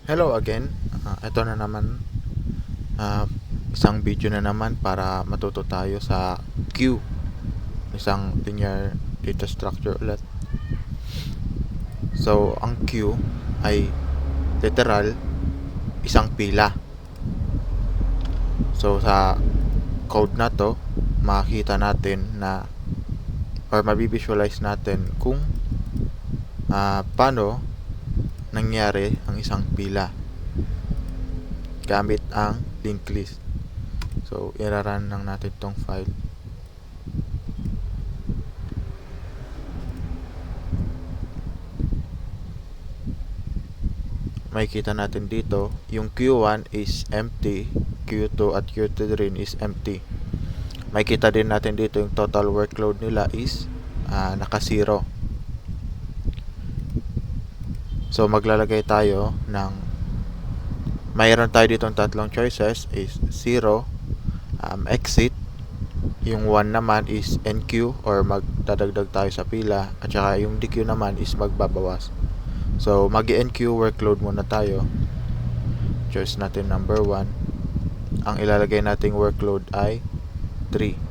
Hello again. Ito na naman, ah, isang video na naman para matuto tayo sa queue, isang linear data structure ulit. So, ang queue ay literal isang pila. So, sa code na to, makikita natin na or mabivisualize natin kung paano nangyari ang isang pila gamit ang linked list. So, i-run lang natin tong file. Makikita natin dito, yung Q1 is empty, Q2 at Q3 rin is empty. Makikita din natin dito yung total workload nila is naka-0. So, maglalagay tayo ng mayroon tayo dito ng tatlong choices is 0, exit, yung 1 naman is NQ or magdadagdag tayo sa pila, at saka yung DQ naman is magbabawas. So, mag-NQ workload muna tayo. Choice natin number 1. Ang ilalagay nating workload ay 3.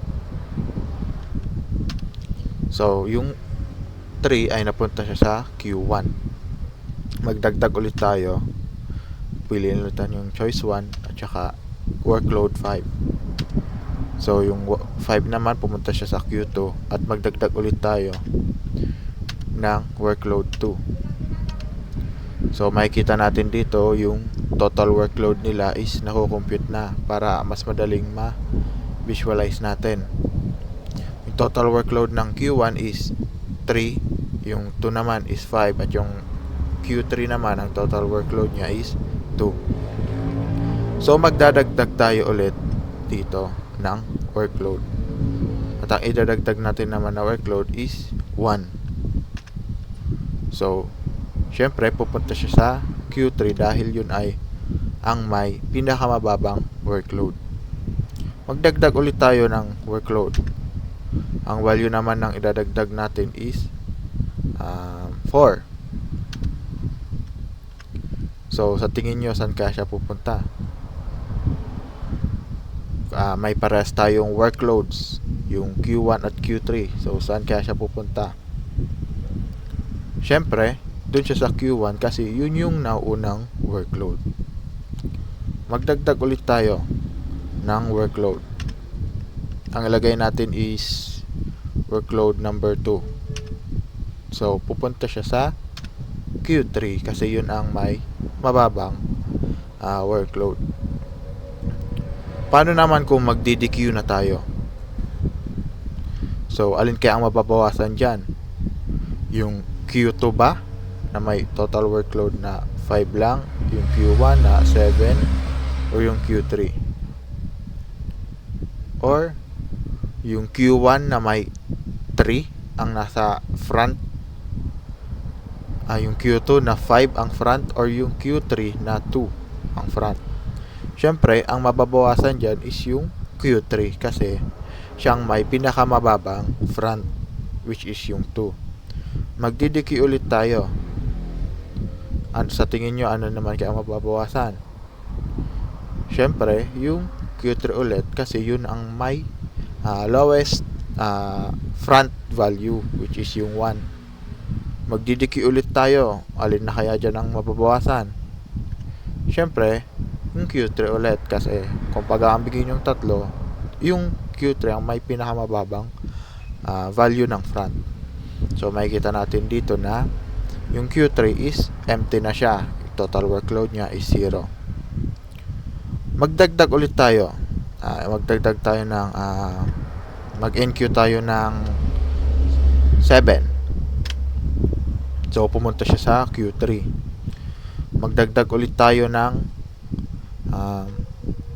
So, yung 3 ay napunta siya sa Q1. Magdagdag ulit tayo. Piliin ulit yung choice 1 at saka workload 5. So, yung 5 naman pumunta siya sa Q2 at magdagdag ulit tayo ng workload 2. So, makikita natin dito yung total workload nila is nako-compute na para mas madaling ma-visualize natin. Yung total workload ng Q1 is 3, yung 2 naman is 5, at yung Q3 naman, ang total workload niya is 2. So, magdadagdag tayo ulit dito ng workload. At ang idadagdag natin naman na workload is 1. So, syempre, pupunta siya sa Q3 dahil yun ay ang may pinakamababang workload. Magdagdag ulit tayo ng workload. Ang value naman ng idadagdag natin is 4. So, sa tingin nyo, saan kaya siya pupunta? May parehas tayong workloads, yung Q1 at Q3. So, saan kaya siya pupunta? Syempre, dun siya sa Q1 kasi yun yung naunang workload. Magdagdag ulit tayo ng workload. Ang ilagay natin is workload number 2. So, pupunta siya sa Q3 kasi yun ang may mababang workload. Paano naman kung mag-DDQ na tayo? So, alin kaya ang mababawasan dyan? Yung Q2 ba na may total workload na 5 lang, yung Q1 na 7, or yung Q3? Or yung Q1 na may 3 ang nasa front, yung Q2 na 5 ang front, or yung Q3 na 2 ang front? Syempre, ang mababawasan dyan is yung Q3 kasi siyang may pinakamababang front, which is yung 2. Magdidiki ulit tayo. Sa tingin nyo, ano naman kaya mababawasan? Syempre, yung Q3 ulit kasi yun ang may lowest front value, which is yung 1. Magdidiki ulit tayo. Alin na kaya dyan ang mababawasan? Syempre, yung Q3 ulit kasi kung pag-aambigin yung tatlo, yung Q3 ang may pinakamababang value ng front. So, makikita natin dito na yung Q3 is empty na siya. Yung total workload niya is 0. Magdagdag ulit tayo. Magdagdag tayo ng mag-NQ tayo ng 7. So, pumunta siya sa Q3. Magdagdag ulit tayo ng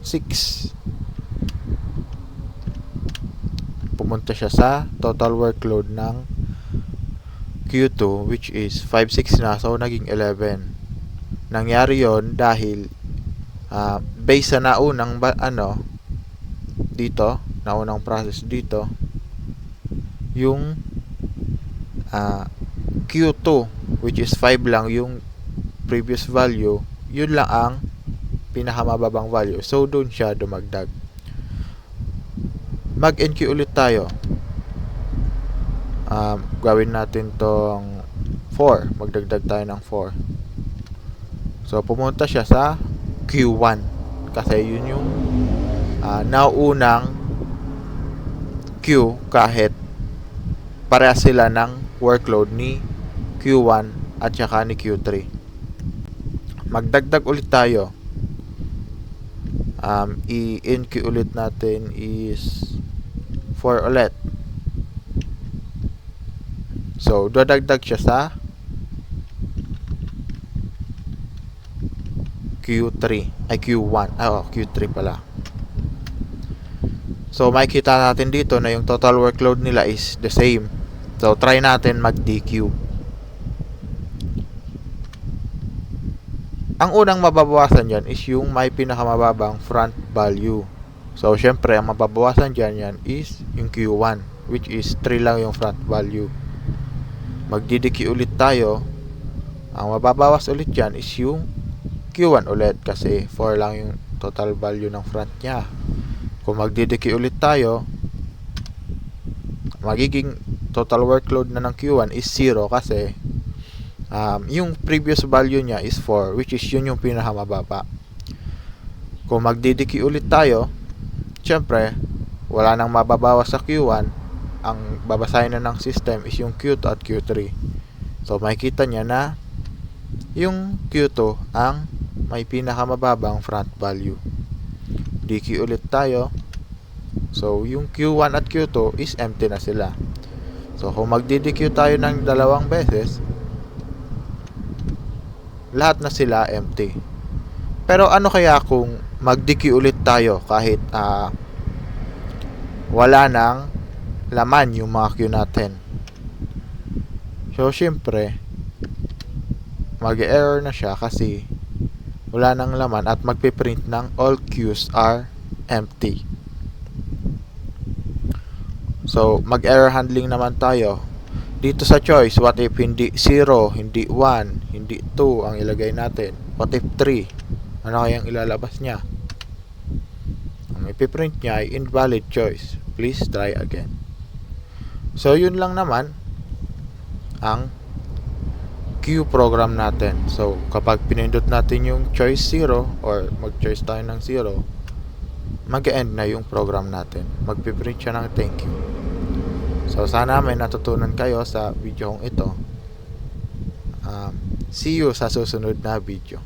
6. Pumunta siya sa total workload ng Q2, which is 5, 6 na. So, naging 11. Nangyari yon dahil based sa naunang dito, naunang process dito, yung Q2, which is 5 lang yung previous value, yun lang ang pinakamababang value. So, doon siya dumagdag. Mag-NQ ulit tayo. Gawin natin tong 4. Magdagdag tayo ng 4. So, pumunta siya sa Q1. Kasi yun yung nauunang Q kahit parehas sila ng workload ni Q1 at saka ni Q3. Magdagdag ulit tayo. I-NQ ulit natin is 4 ulit. So, dadagdag siya sa Q3. Ay, Q1. Q3 pala. So, makikita natin dito na yung total workload nila is the same. So, try natin mag-DQ. Ang unang mababawasan dyan is yung may pinakamababang front value. So, syempre, ang mababawasan dyan yan is yung Q1, which is 3 lang yung front value. Mag-DQ ulit tayo. Ang mababawas ulit dyan is yung Q1 ulit kasi 4 lang yung total value ng front niya. Kung mag-DQ ulit tayo, magiging total workload na ng Q1 is 0 kasi yung previous value niya is 4, which is yun yung pinakamababa. Kung mag-DQ ulit tayo, syempre, wala nang mababawas sa Q1. Ang babasahin na ng system is yung Q2 at Q3. So, makikita niya na yung Q2 ang may pinakamababang front value. DQ ulit tayo. So, yung Q1 at Q2 is empty na sila. So, kung mag-DQ tayo ng dalawang beses, lahat na sila empty. Pero ano kaya kung mag-DQ ulit tayo kahit wala nang laman yung mga Q natin? So, syempre, mag-error na siya kasi wala nang laman at magpiprint ng all Qs are empty. So, mag-error handling naman tayo. Dito sa choice, what if hindi 0, hindi 1, hindi 2 ang ilagay natin? What if 3? Ano kayang ilalabas niya? Ang ipiprint niya ay invalid choice. Please try again. So, yun lang naman ang Q program natin. So, kapag pinindot natin yung choice 0 or mag-choice tayo ng 0, mag-end na yung program natin. Magpiprint siya ng thank you. So, sana may natutunan kayo sa video kong ito. See you sa susunod na video.